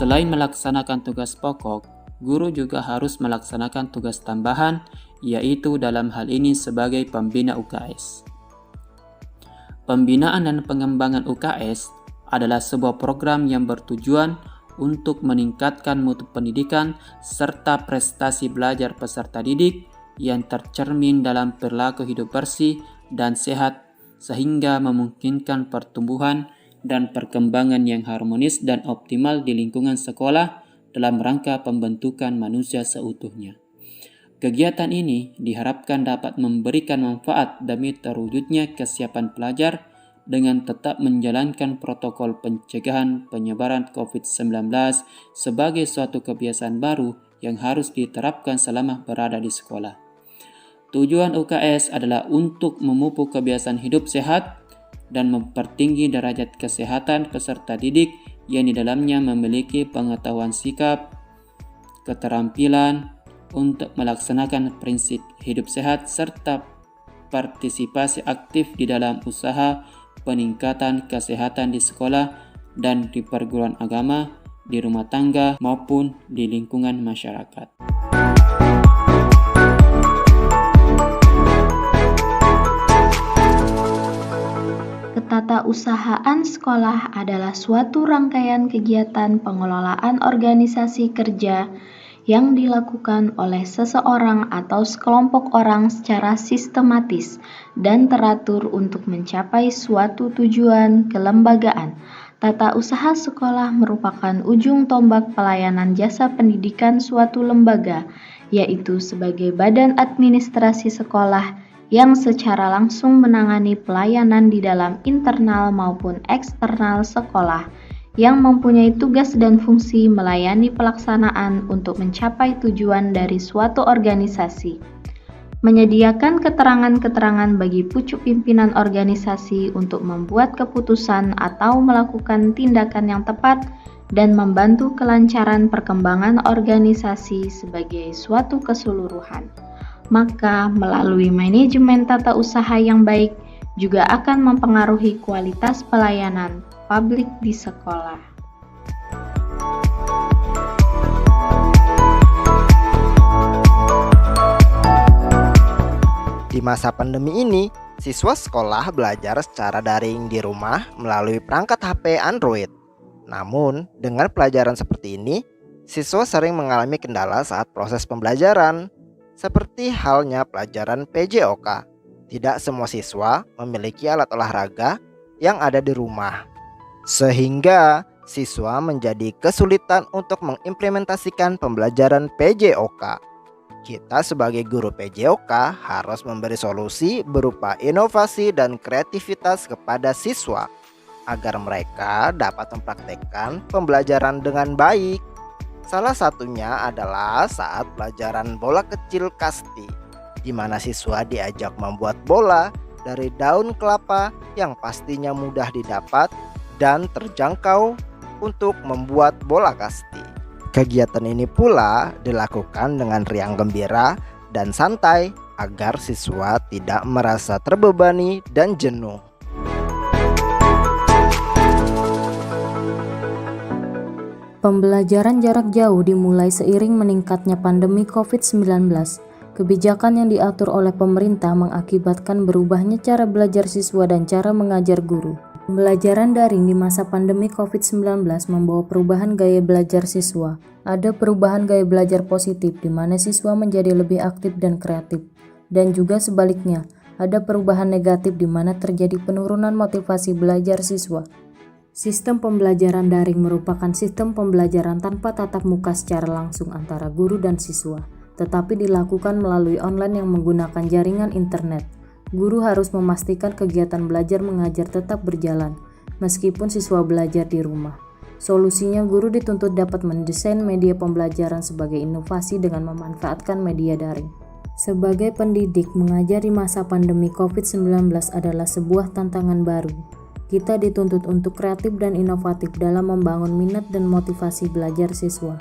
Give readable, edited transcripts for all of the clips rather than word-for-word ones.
Selain melaksanakan tugas pokok, guru juga harus melaksanakan tugas tambahan, yaitu dalam hal ini sebagai pembina UKS. Pembinaan dan pengembangan UKS adalah sebuah program yang bertujuan untuk meningkatkan mutu pendidikan serta prestasi belajar peserta didik yang tercermin dalam perilaku hidup bersih dan sehat sehingga memungkinkan pertumbuhan dan perkembangan yang harmonis dan optimal di lingkungan sekolah dalam rangka pembentukan manusia seutuhnya. Kegiatan ini diharapkan dapat memberikan manfaat demi terwujudnya kesiapan pelajar dengan tetap menjalankan protokol pencegahan penyebaran COVID-19 sebagai suatu kebiasaan baru yang harus diterapkan selama berada di sekolah. Tujuan UKS adalah untuk memupuk kebiasaan hidup sehat dan mempertinggi derajat kesehatan peserta didik yang di dalamnya memiliki pengetahuan sikap, keterampilan untuk melaksanakan prinsip hidup sehat serta partisipasi aktif di dalam usaha peningkatan kesehatan di sekolah dan di perguruan agama, di rumah tangga maupun di lingkungan masyarakat. Ketatausahaan sekolah adalah suatu rangkaian kegiatan pengelolaan organisasi kerja yang dilakukan oleh seseorang atau sekelompok orang secara sistematis dan teratur untuk mencapai suatu tujuan kelembagaan. Tata usaha sekolah merupakan ujung tombak pelayanan jasa pendidikan suatu lembaga, yaitu sebagai badan administrasi sekolah yang secara langsung menangani pelayanan di dalam internal maupun eksternal sekolah, yang mempunyai tugas dan fungsi melayani pelaksanaan untuk mencapai tujuan dari suatu organisasi. Menyediakan keterangan-keterangan bagi pucuk pimpinan organisasi untuk membuat keputusan atau melakukan tindakan yang tepat dan membantu kelancaran perkembangan organisasi sebagai suatu keseluruhan. Maka melalui manajemen tata usaha yang baik juga akan mempengaruhi kualitas pelayanan publik di sekolah. Di masa pandemi ini, siswa sekolah belajar secara daring di rumah melalui perangkat HP Android. Namun, dengan pelajaran seperti ini, siswa sering mengalami kendala saat proses pembelajaran. Seperti halnya pelajaran PJOK, tidak semua siswa memiliki alat olahraga yang ada di rumah. Sehingga siswa menjadi kesulitan untuk mengimplementasikan pembelajaran PJOK. Kita sebagai guru PJOK harus memberi solusi berupa inovasi dan kreativitas kepada siswa agar mereka dapat mempraktekkan pembelajaran dengan baik. Salah satunya adalah saat pelajaran bola kecil kasti, di mana siswa diajak membuat bola dari daun kelapa yang pastinya mudah didapat dan terjangkau untuk membuat bola kasti. Kegiatan ini pula dilakukan dengan riang gembira dan santai agar siswa tidak merasa terbebani dan jenuh. Pembelajaran jarak jauh dimulai seiring meningkatnya pandemi COVID-19. Kebijakan yang diatur oleh pemerintah mengakibatkan berubahnya cara belajar siswa dan cara mengajar guru. Pembelajaran daring di masa pandemi COVID-19 membawa perubahan gaya belajar siswa. Ada perubahan gaya belajar positif di mana siswa menjadi lebih aktif dan kreatif. Dan juga sebaliknya, ada perubahan negatif di mana terjadi penurunan motivasi belajar siswa. Sistem pembelajaran daring merupakan sistem pembelajaran tanpa tatap muka secara langsung antara guru dan siswa, tetapi dilakukan melalui online yang menggunakan jaringan internet. Guru harus memastikan kegiatan belajar mengajar tetap berjalan, meskipun siswa belajar di rumah. Solusinya, guru dituntut dapat mendesain media pembelajaran sebagai inovasi dengan memanfaatkan media daring. Sebagai pendidik, mengajar di masa pandemi COVID-19 adalah sebuah tantangan baru. Kita dituntut untuk kreatif dan inovatif dalam membangun minat dan motivasi belajar siswa.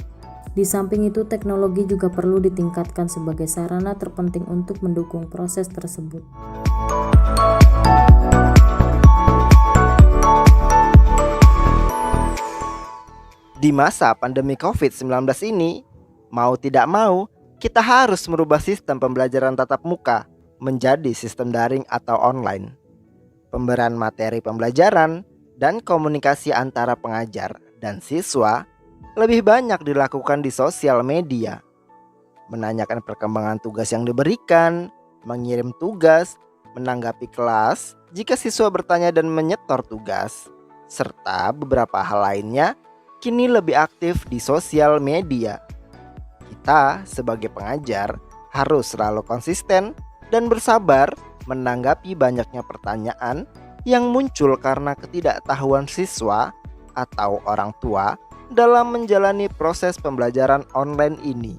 Di samping itu, teknologi juga perlu ditingkatkan sebagai sarana terpenting untuk mendukung proses tersebut. Di masa pandemi COVID-19 ini, mau tidak mau, kita harus merubah sistem pembelajaran tatap muka menjadi sistem daring atau online. Pemberian materi pembelajaran dan komunikasi antara pengajar dan siswa lebih banyak dilakukan di sosial media. Menanyakan perkembangan tugas yang diberikan, mengirim tugas, menanggapi kelas jika siswa bertanya dan menyetor tugas, serta beberapa hal lainnya kini lebih aktif di sosial media. Kita sebagai pengajar harus selalu konsisten dan bersabar menanggapi banyaknya pertanyaan yang muncul karena ketidaktahuan siswa atau orang tua dalam menjalani proses pembelajaran online ini.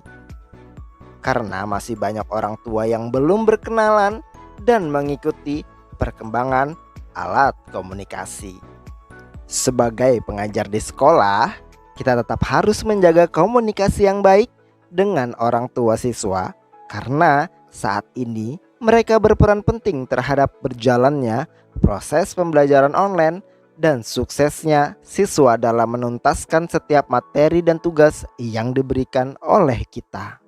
Karena masih banyak orang tua yang belum berkenalan dan mengikuti perkembangan alat komunikasi. Sebagai pengajar di sekolah, kita tetap harus menjaga komunikasi yang baik dengan orang tua siswa karena saat ini mereka berperan penting terhadap berjalannya proses pembelajaran online dan suksesnya siswa dalam menuntaskan setiap materi dan tugas yang diberikan oleh kita.